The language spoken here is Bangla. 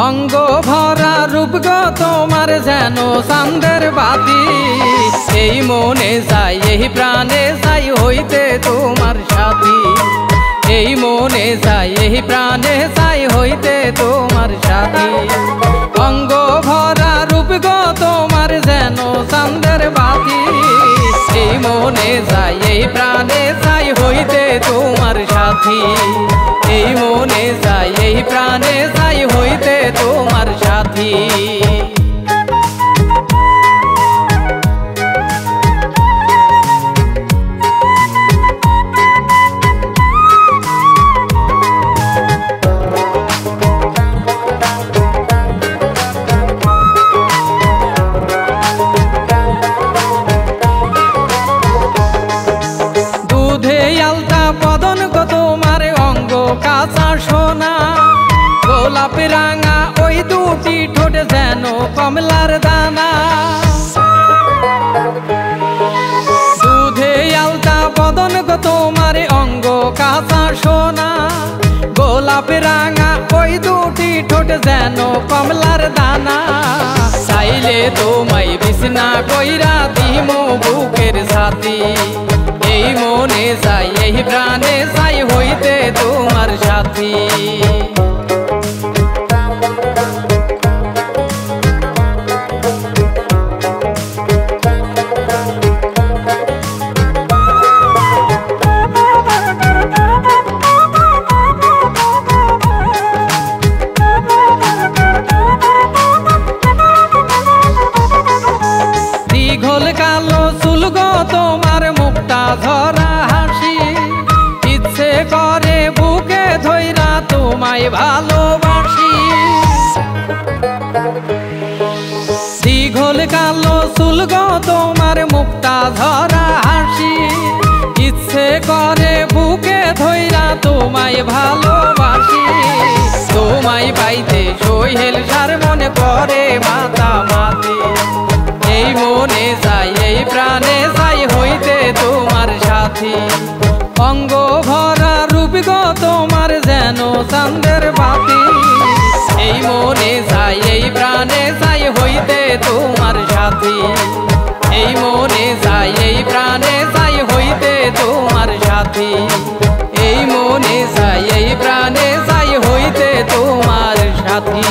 অঙ্গ ভরা রূপ গো তোমার যেন চাঁদের বাতি, এই মনে চাই এই প্রাণে চাই হইতে তোমার সাথী, এই মনে চাই এই প্রাণে চাই হইতে তোমার সাথী। অঙ্গ ভরা রূপ গো তোমার যেন চাঁদের বাতি, এই মনে চাই এই প্রাণে চাই হইতে তোমার সাথী, এই মনে চাই এই প্রাণে চাই হইতে তোমার সাথী। দুধে আলতা বদন গো তোমার অঙ্গ কাঁচা সোনা, গোলাপ রাঙা ওই দুটি ঠোঁট যেন কমলার দানা। দুধে আলতা বদন গো তোমার অঙ্গ কাঁচা সোনা, গোলাপ রাঙা ওই দুটি ঠোঁট যেন কমলার দানা। চাইলে তোমায় বিছনা কইরা দিমু বুকের সাথী, এই মনে চাই এই প্রাণে চাই হইতে তোমার সাথী। দীঘল কালো চুল গো তোমার মুক্তা ধরা হাসি, ইচ্ছে করে বুকে ধইরা তোমায় ভালোবাসি। দীঘল কালো চুল গো তোমার মুক্তা ধরা হাসি, ইচ্ছে করে বুকে ধইরা তোমায় ভালোবাসি। তোমায় পাইতে সোহেল সার মনে করে মাতামাতি, এই মনে চাই এই প্রাণে চাই হইতে তোমার সাথী। অঙ্গ ভরা রূপ গো তোমার যেন চাঁদের বাতি, এই মনে চাই এই প্রাণে চাই হইতে তোমার সাথী, এই মনে চাই এই প্রাণে চাই হইতে তোমার সাথী, এই মনে চাই এই প্রাণে চাই হইতে তোমার সাথী।